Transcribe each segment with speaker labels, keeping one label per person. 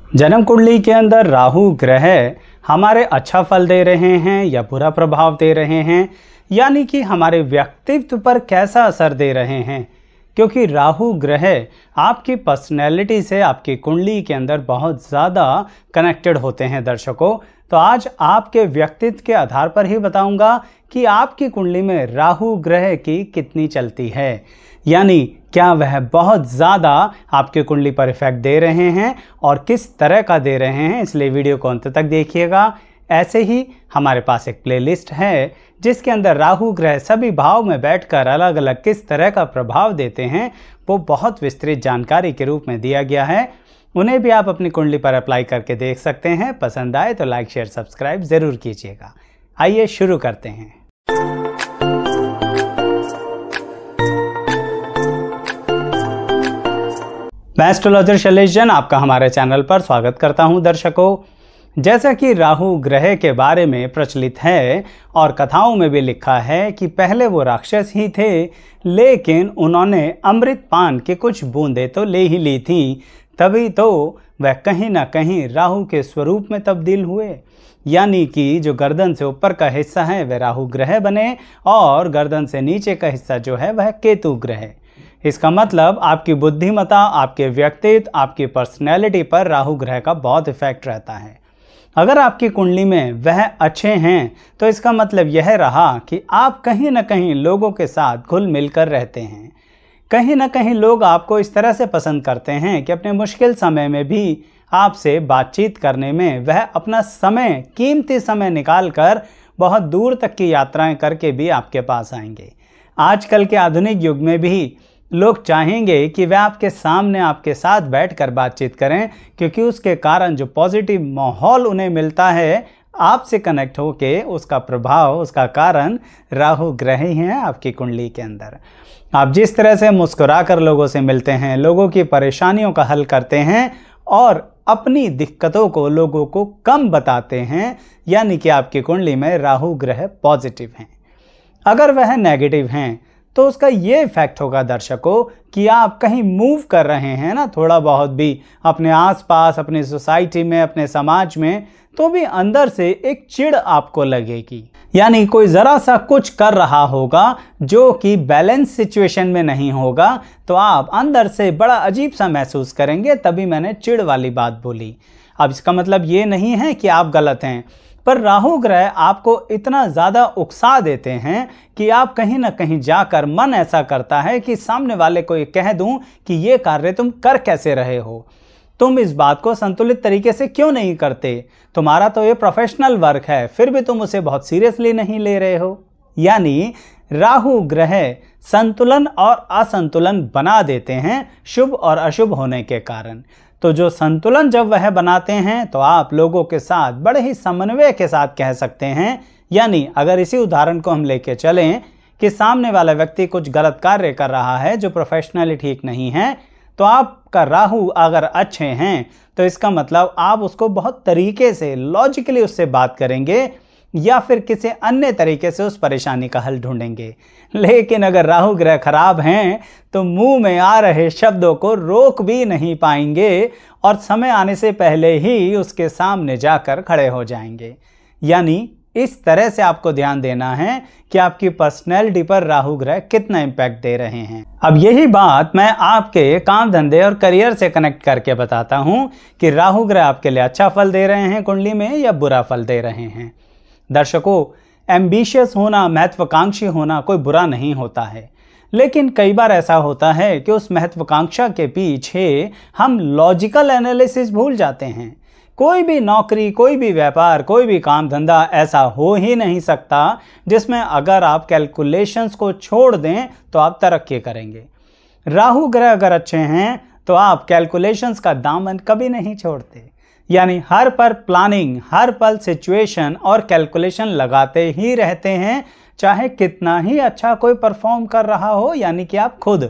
Speaker 1: जन्म कुंडली के अंदर राहु ग्रह हमारे अच्छा फल दे रहे हैं या बुरा प्रभाव दे रहे हैं, यानी कि हमारे व्यक्तित्व पर कैसा असर दे रहे हैं। क्योंकि राहु ग्रह आपकी पर्सनैलिटी से आपकी कुंडली के अंदर बहुत ज़्यादा कनेक्टेड होते हैं दर्शकों। तो आज आपके व्यक्तित्व के आधार पर ही बताऊंगा कि आपकी कुंडली में राहु ग्रह की कितनी चलती है, यानी क्या वह बहुत ज़्यादा आपके कुंडली पर इफेक्ट दे रहे हैं और किस तरह का दे रहे हैं। इसलिए वीडियो को अंत तक देखिएगा। ऐसे ही हमारे पास एक प्लेलिस्ट है जिसके अंदर राहु ग्रह सभी भाव में बैठकर अलग अलग किस तरह का प्रभाव देते हैं वो बहुत विस्तृत जानकारी के रूप में दिया गया है। उन्हें भी आप अपनी कुंडली पर अप्लाई करके देख सकते हैं। पसंद आए तो लाइक शेयर सब्सक्राइब ज़रूर कीजिएगा। आइए शुरू करते हैं। मैं एस्ट्रोलॉजर शैलेश जैन आपका हमारे चैनल पर स्वागत करता हूं। दर्शकों, जैसा कि राहु ग्रह के बारे में प्रचलित है और कथाओं में भी लिखा है कि पहले वो राक्षस ही थे, लेकिन उन्होंने अमृत पान की कुछ बूंदें तो ले ही ली थी, तभी तो वह कहीं ना कहीं राहु के स्वरूप में तब्दील हुए। यानी कि जो गर्दन से ऊपर का हिस्सा है वह राहु ग्रह बने और गर्दन से नीचे का हिस्सा जो है वह केतु ग्रह। इसका मतलब आपकी बुद्धिमत्ता, आपके व्यक्तित्व, आपकी पर्सनैलिटी पर राहु ग्रह का बहुत इफेक्ट रहता है। अगर आपकी कुंडली में वह अच्छे हैं तो इसका मतलब यह रहा कि आप कहीं ना कहीं लोगों के साथ घुल मिलकर रहते हैं। कहीं ना कहीं लोग आपको इस तरह से पसंद करते हैं कि अपने मुश्किल समय में भी आपसे बातचीत करने में वह अपना समय, कीमती समय निकाल कर बहुत दूर तक की यात्राएं करके भी आपके पास आएंगे। आजकल के आधुनिक युग में भी लोग चाहेंगे कि वह आपके सामने आपके साथ बैठकर बातचीत करें, क्योंकि उसके कारण जो पॉजिटिव माहौल उन्हें मिलता है आपसे कनेक्ट होके, उसका प्रभाव, उसका कारण राहु ग्रह ही हैं आपकी कुंडली के अंदर। आप जिस तरह से मुस्कुराकर लोगों से मिलते हैं, लोगों की परेशानियों का हल करते हैं और अपनी दिक्कतों को लोगों को कम बताते हैं, यानी कि आपकी कुंडली में राहु ग्रह पॉजिटिव हैं। अगर वह नेगेटिव हैं तो उसका ये इफेक्ट होगा दर्शकों कि आप कहीं मूव कर रहे हैं ना, थोड़ा बहुत भी अपने आसपास, अपनी सोसाइटी में, अपने समाज में, तो भी अंदर से एक चिढ़ आपको लगेगी। यानी कोई ज़रा सा कुछ कर रहा होगा जो कि बैलेंस सिचुएशन में नहीं होगा तो आप अंदर से बड़ा अजीब सा महसूस करेंगे। तभी मैंने चिढ़ वाली बात बोली। अब इसका मतलब ये नहीं है कि आप गलत हैं, पर राहु ग्रह आपको इतना ज़्यादा उकसा देते हैं कि आप कहीं ना कहीं जाकर मन ऐसा करता है कि सामने वाले को ये कह दूं कि ये कार्य तुम कर कैसे रहे हो, तुम इस बात को संतुलित तरीके से क्यों नहीं करते, तुम्हारा तो ये प्रोफेशनल वर्क है, फिर भी तुम उसे बहुत सीरियसली नहीं ले रहे हो। यानी राहु ग्रह संतुलन और असंतुलन बना देते हैं शुभ और अशुभ होने के कारण। तो जो संतुलन जब वह बनाते हैं तो आप लोगों के साथ बड़े ही समन्वय के साथ कह सकते हैं। यानी अगर इसी उदाहरण को हम लेके चलें कि सामने वाला व्यक्ति कुछ गलत कार्य कर रहा है जो प्रोफेशनली ठीक नहीं है, तो आपका राहु अगर अच्छे हैं तो इसका मतलब आप उसको बहुत तरीके से, लॉजिकली उससे बात करेंगे या फिर किसी अन्य तरीके से उस परेशानी का हल ढूंढेंगे। लेकिन अगर राहु ग्रह खराब हैं तो मुंह में आ रहे शब्दों को रोक भी नहीं पाएंगे और समय आने से पहले ही उसके सामने जाकर खड़े हो जाएंगे। यानी इस तरह से आपको ध्यान देना है कि आपकी पर्सनैलिटी पर राहु ग्रह कितना इम्पैक्ट दे रहे हैं। अब यही बात मैं आपके काम धंधे और करियर से कनेक्ट करके बताता हूं कि राहु ग्रह आपके लिए अच्छा फल दे रहे हैं कुंडली में या बुरा फल दे रहे हैं। दर्शकों, एम्बिशियस होना, महत्वाकांक्षी होना कोई बुरा नहीं होता है, लेकिन कई बार ऐसा होता है कि उस महत्वाकांक्षा के पीछे हम लॉजिकल एनालिसिस भूल जाते हैं। कोई भी नौकरी, कोई भी व्यापार, कोई भी काम धंधा ऐसा हो ही नहीं सकता जिसमें अगर आप कैलकुलेशंस को छोड़ दें तो आप तरक्की करेंगे। राहु ग्रह अगर अच्छे हैं तो आप कैलकुलेशंस का दामन कभी नहीं छोड़ते। यानी हर पर प्लानिंग, हर पल सिचुएशन और कैलकुलेशन लगाते ही रहते हैं, चाहे कितना ही अच्छा कोई परफॉर्म कर रहा हो। यानी कि आप खुद,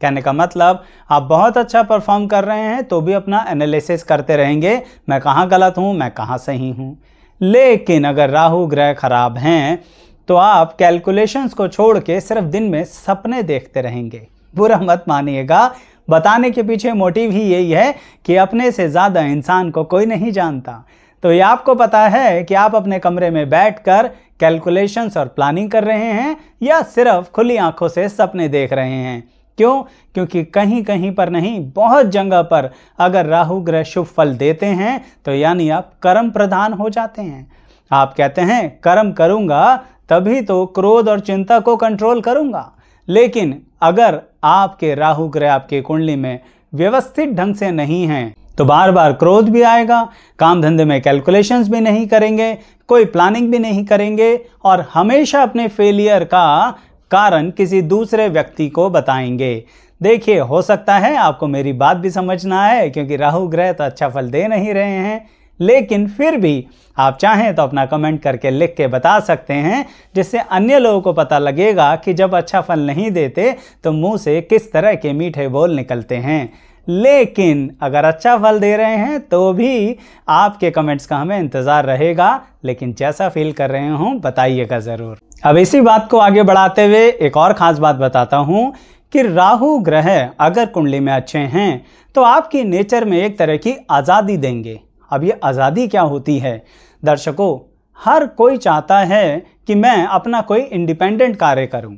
Speaker 1: कहने का मतलब आप बहुत अच्छा परफॉर्म कर रहे हैं तो भी अपना एनालिसिस करते रहेंगे, मैं कहाँ गलत हूँ, मैं कहाँ सही हूँ। लेकिन अगर राहु ग्रह खराब हैं तो आप कैलकुलेशंस को छोड़ के सिर्फ दिन में सपने देखते रहेंगे। बुरा मत मानिएगा, बताने के पीछे मोटिव ही यही है कि अपने से ज़्यादा इंसान को कोई नहीं जानता। तो ये आपको पता है कि आप अपने कमरे में बैठकर कैलकुलेशंस और प्लानिंग कर रहे हैं या सिर्फ खुली आंखों से सपने देख रहे हैं। क्यों? क्योंकि कहीं कहीं पर नहीं, बहुत जगह पर अगर राहु ग्रह शुभ फल देते हैं तो यानी आप कर्म प्रधान हो जाते हैं। आप कहते हैं कर्म करूंगा तभी तो क्रोध और चिंता को कंट्रोल करूंगा, लेकिन अगर आपके राहु ग्रह आपके कुंडली में व्यवस्थित ढंग से नहीं हैं तो बार बार क्रोध भी आएगा, काम धंधे में कैलकुलेशंस भी नहीं करेंगे, कोई प्लानिंग भी नहीं करेंगे और हमेशा अपने फेलियर का कारण किसी दूसरे व्यक्ति को बताएंगे। देखिए, हो सकता है आपको मेरी बात भी समझना है क्योंकि राहु ग्रह तो अच्छा फल दे नहीं रहे हैं, लेकिन फिर भी आप चाहें तो अपना कमेंट करके लिख के बता सकते हैं, जिससे अन्य लोगों को पता लगेगा कि जब अच्छा फल नहीं देते तो मुंह से किस तरह के मीठे बोल निकलते हैं। लेकिन अगर अच्छा फल दे रहे हैं तो भी आपके कमेंट्स का हमें इंतज़ार रहेगा, लेकिन जैसा फील कर रहे हों बताइएगा ज़रूर। अब इसी बात को आगे बढ़ाते हुए एक और ख़ास बात बताता हूँ कि राहु ग्रह अगर कुंडली में अच्छे हैं तो आपकी नेचर में एक तरह की आज़ादी देंगे। अब ये आज़ादी क्या होती है? दर्शकों, हर कोई चाहता है कि मैं अपना कोई इंडिपेंडेंट कार्य करूं,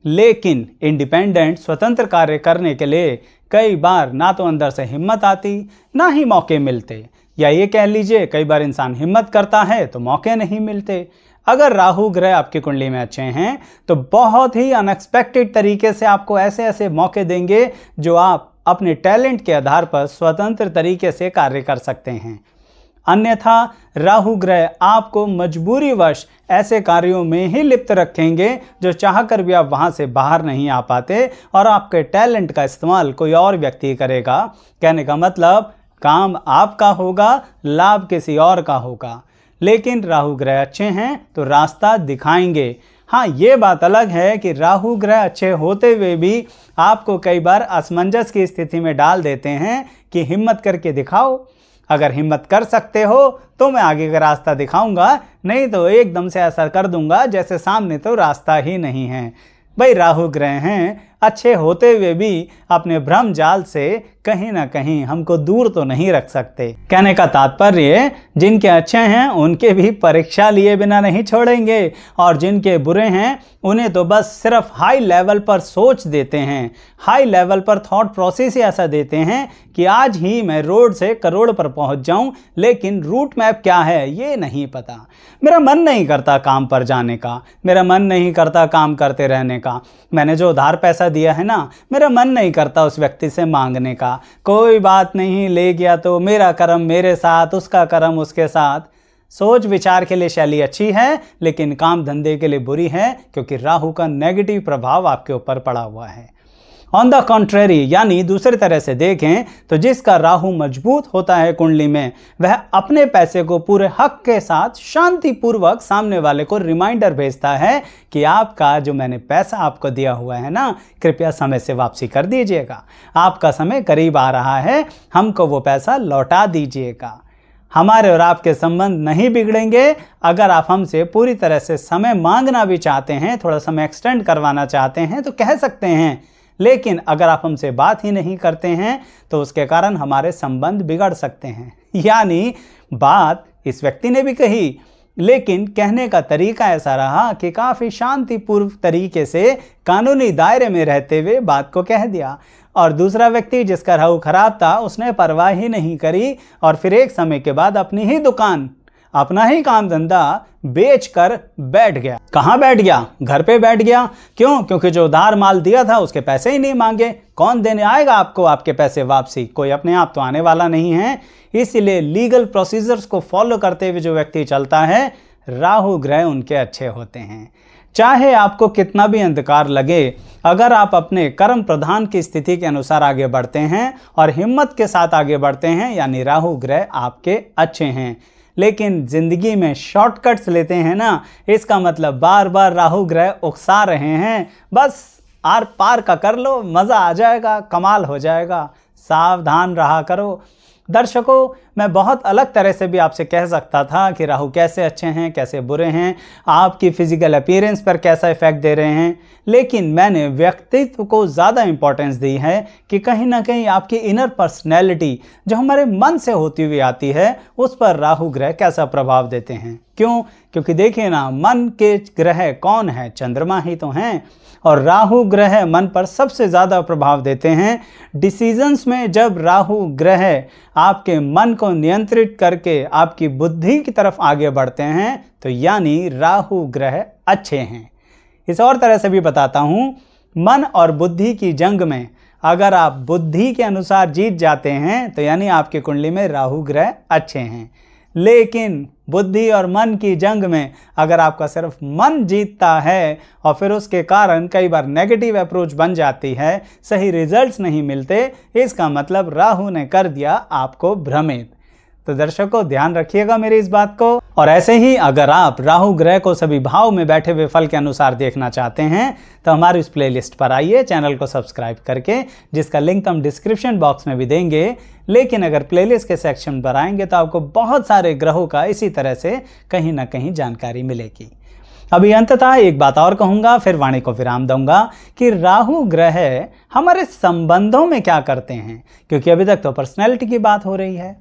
Speaker 1: लेकिन इंडिपेंडेंट स्वतंत्र कार्य करने के लिए कई बार ना तो अंदर से हिम्मत आती, ना ही मौके मिलते, या ये कह लीजिए कई बार इंसान हिम्मत करता है तो मौके नहीं मिलते। अगर राहु ग्रह आपकी कुंडली में अच्छे हैं तो बहुत ही अनएक्सपेक्टेड तरीके से आपको ऐसे ऐसे मौके देंगे जो आप अपने टैलेंट के आधार पर स्वतंत्र तरीके से कार्य कर सकते हैं। अन्यथा राहु ग्रह आपको मजबूरीवश ऐसे कार्यों में ही लिप्त रखेंगे जो चाहकर भी आप वहां से बाहर नहीं आ पाते और आपके टैलेंट का इस्तेमाल कोई और व्यक्ति करेगा। कहने का मतलब, काम आपका होगा, लाभ किसी और का होगा। लेकिन राहु ग्रह अच्छे हैं तो रास्ता दिखाएंगे। हाँ, ये बात अलग है कि राहु ग्रह अच्छे होते हुए भी आपको कई बार असमंजस की स्थिति में डाल देते हैं कि हिम्मत करके दिखाओ। अगर हिम्मत कर सकते हो तो मैं आगे का रास्ता दिखाऊंगा, नहीं तो एकदम से ऐसा कर दूंगा जैसे सामने तो रास्ता ही नहीं है। भाई, राहु ग्रह हैं, अच्छे होते हुए भी अपने भ्रम जाल से कहीं ना कहीं हमको दूर तो नहीं रख सकते। कहने का तात्पर्य, जिनके अच्छे हैं उनके भी परीक्षा लिए बिना नहीं छोड़ेंगे, और जिनके बुरे हैं उन्हें तो बस सिर्फ हाई लेवल पर सोच देते हैं, हाई लेवल पर थॉट प्रोसेस ही ऐसा देते हैं कि आज ही मैं रोड से करोड़ पर पहुंच जाऊं, लेकिन रूट मैप क्या है ये नहीं पता। मेरा मन नहीं करता काम पर जाने का, मेरा मन नहीं करता काम करते रहने का, मैंने जो उधार पैसा दिया है ना, मेरा मन नहीं करता उस व्यक्ति से मांगने का। कोई बात नहीं, ले गया तो मेरा कर्म मेरे साथ, उसका कर्म उसके साथ। सोच विचार के लिए शैली अच्छी है, लेकिन काम धंधे के लिए बुरी है, क्योंकि राहु का नेगेटिव प्रभाव आपके ऊपर पड़ा हुआ है। ऑन द कॉन्ट्रेरी, यानी दूसरी तरह से देखें तो जिसका राहु मजबूत होता है कुंडली में, वह अपने पैसे को पूरे हक के साथ शांतिपूर्वक सामने वाले को रिमाइंडर भेजता है कि आपका जो मैंने पैसा आपको दिया हुआ है ना, कृपया समय से वापसी कर दीजिएगा, आपका समय करीब आ रहा है, हमको वो पैसा लौटा दीजिएगा। हमारे और आपके संबंध नहीं बिगड़ेंगे अगर आप हमसे पूरी तरह से समय मांगना भी चाहते हैं, थोड़ा समय एक्सटेंड करवाना चाहते हैं तो कह सकते हैं, लेकिन अगर आप हमसे बात ही नहीं करते हैं तो उसके कारण हमारे संबंध बिगड़ सकते हैं। यानी बात इस व्यक्ति ने भी कही, लेकिन कहने का तरीका ऐसा रहा कि काफ़ी शांतिपूर्व तरीके से कानूनी दायरे में रहते हुए बात को कह दिया, और दूसरा व्यक्ति जिसका राहु खराब था उसने परवाह ही नहीं करी और फिर एक समय के बाद अपनी ही दुकान, अपना ही काम धंधा बेचकर बैठ गया। कहाँ बैठ गया? घर पे बैठ गया। क्यों? क्योंकि जो उधार माल दिया था उसके पैसे ही नहीं मांगे। कौन देने आएगा आपको आपके पैसे वापसी? कोई अपने आप तो आने वाला नहीं है। इसीलिए लीगल प्रोसीजर्स को फॉलो करते हुए जो व्यक्ति चलता है, राहु ग्रह उनके अच्छे होते हैं। चाहे आपको कितना भी अंधकार लगे, अगर आप अपने कर्म प्रधान की स्थिति के अनुसार आगे बढ़ते हैं और हिम्मत के साथ आगे बढ़ते हैं, यानी राहु ग्रह आपके अच्छे हैं। लेकिन जिंदगी में शॉर्टकट्स लेते हैं ना, इसका मतलब बार बार राहु ग्रह उकसा रहे हैं, बस आर पार का कर लो, मज़ा आ जाएगा, कमाल हो जाएगा। सावधान रहा करो। दर्शकों, मैं बहुत अलग तरह से भी आपसे कह सकता था कि राहु कैसे अच्छे हैं, कैसे बुरे हैं, आपकी फिजिकल अपीयरेंस पर कैसा इफेक्ट दे रहे हैं, लेकिन मैंने व्यक्तित्व को ज़्यादा इंपॉर्टेंस दी है कि कहीं ना कहीं आपकी इनर पर्सनैलिटी जो हमारे मन से होती हुई आती है उस पर राहु ग्रह कैसा प्रभाव देते हैं। क्यों? क्योंकि देखिए ना, मन के ग्रह कौन है? चंद्रमा ही तो हैं, और राहु ग्रह मन पर सबसे ज़्यादा प्रभाव देते हैं। डिसीजंस में जब राहु ग्रह आपके मन को नियंत्रित करके आपकी बुद्धि की तरफ आगे बढ़ते हैं तो यानी राहु ग्रह अच्छे हैं। इस और तरह से भी बताता हूँ, मन और बुद्धि की जंग में अगर आप बुद्धि के अनुसार जीत जाते हैं तो यानी आपकी कुंडली में राहु ग्रह अच्छे हैं। लेकिन बुद्धि और मन की जंग में अगर आपका सिर्फ मन जीतता है और फिर उसके कारण कई बार नेगेटिव अप्रोच बन जाती है, सही रिजल्ट्स नहीं मिलते, इसका मतलब राहु ने कर दिया आपको भ्रमित। तो दर्शकों, ध्यान रखिएगा मेरी इस बात को। और ऐसे ही अगर आप राहु ग्रह को सभी भाव में बैठे हुए फल के अनुसार देखना चाहते हैं तो हमारी इस प्लेलिस्ट पर आइए, चैनल को सब्सक्राइब करके, जिसका लिंक हम डिस्क्रिप्शन बॉक्स में भी देंगे। लेकिन अगर प्लेलिस्ट के सेक्शन पर आएंगे तो आपको बहुत सारे ग्रहों का इसी तरह से कहीं ना कहीं जानकारी मिलेगी। अभी अंततः एक बात और कहूँगा, फिर वाणी को विराम दूंगा कि राहु ग्रह हमारे संबंधों में क्या करते हैं, क्योंकि अभी तक तो पर्सनैलिटी की बात हो रही है।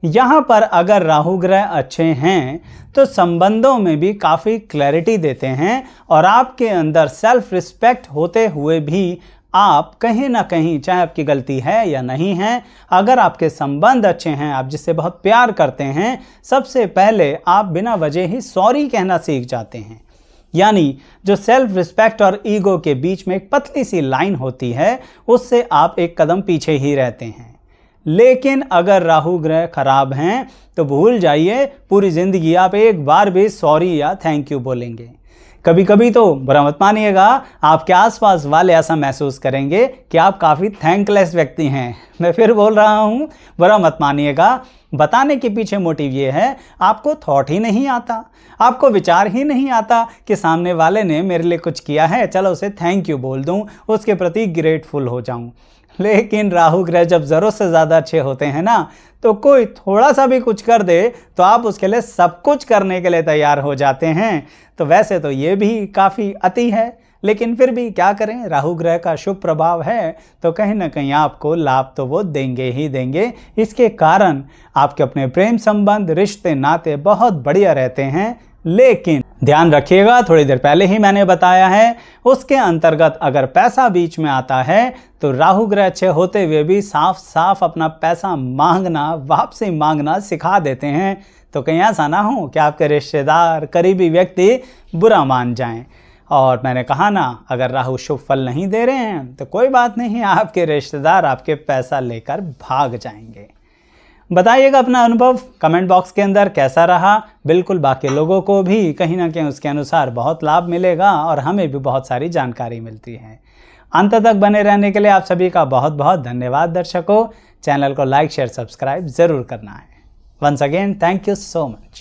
Speaker 1: यहाँ पर अगर राहु ग्रह अच्छे हैं तो संबंधों में भी काफ़ी क्लैरिटी देते हैं और आपके अंदर सेल्फ रिस्पेक्ट होते हुए भी आप कहीं ना कहीं, चाहे आपकी गलती है या नहीं है, अगर आपके संबंध अच्छे हैं, आप जिससे बहुत प्यार करते हैं, सबसे पहले आप बिना वजह ही सॉरी कहना सीख जाते हैं। यानी जो सेल्फ रिस्पेक्ट और ईगो के बीच में एक पतली सी लाइन होती है, उससे आप एक कदम पीछे ही रहते हैं। लेकिन अगर राहु ग्रह खराब हैं तो भूल जाइए, पूरी जिंदगी आप एक बार भी सॉरी या थैंक यू बोलेंगे। कभी कभी तो बुरा मत मानिएगा, आपके आसपास वाले ऐसा महसूस करेंगे कि आप काफ़ी थैंकलेस व्यक्ति हैं। मैं फिर बोल रहा हूँ, बुरा मत मानिएगा। बताने के पीछे मोटिव ये है, आपको थॉट ही नहीं आता, आपको विचार ही नहीं आता कि सामने वाले ने मेरे लिए कुछ किया है, चलो उसे थैंक यू बोल दूँ, उसके प्रति ग्रेटफुल हो जाऊँ। लेकिन राहु ग्रह जब ज़रूरत से ज़्यादा अच्छे होते हैं ना, तो कोई थोड़ा सा भी कुछ कर दे तो आप उसके लिए सब कुछ करने के लिए तैयार हो जाते हैं। तो वैसे तो ये भी काफ़ी अति है, लेकिन फिर भी क्या करें, राहु ग्रह का शुभ प्रभाव है तो कहीं ना कहीं आपको लाभ तो वो देंगे ही देंगे। इसके कारण आपके अपने प्रेम संबंध, रिश्ते, नाते बहुत बढ़िया रहते हैं। लेकिन ध्यान रखिएगा, थोड़ी देर पहले ही मैंने बताया है, उसके अंतर्गत अगर पैसा बीच में आता है तो राहु ग्रह अच्छे होते हुए भी साफ साफ अपना पैसा मांगना, वापसी मांगना सिखा देते हैं। तो कहीं ऐसा ना हो कि आपके रिश्तेदार, करीबी व्यक्ति बुरा मान जाएं। और मैंने कहा ना, अगर राहु शुभ फल नहीं दे रहे हैं तो कोई बात नहीं, आपके रिश्तेदार आपके पैसा लेकर भाग जाएंगे। बताइएगा अपना अनुभव कमेंट बॉक्स के अंदर कैसा रहा। बिल्कुल बाकी लोगों को भी कहीं ना कहीं उसके अनुसार बहुत लाभ मिलेगा और हमें भी बहुत सारी जानकारी मिलती है। अंत तक बने रहने के लिए आप सभी का बहुत बहुत धन्यवाद। दर्शकों, चैनल को लाइक, शेयर, सब्सक्राइब ज़रूर करना है। Once again, thank you so much.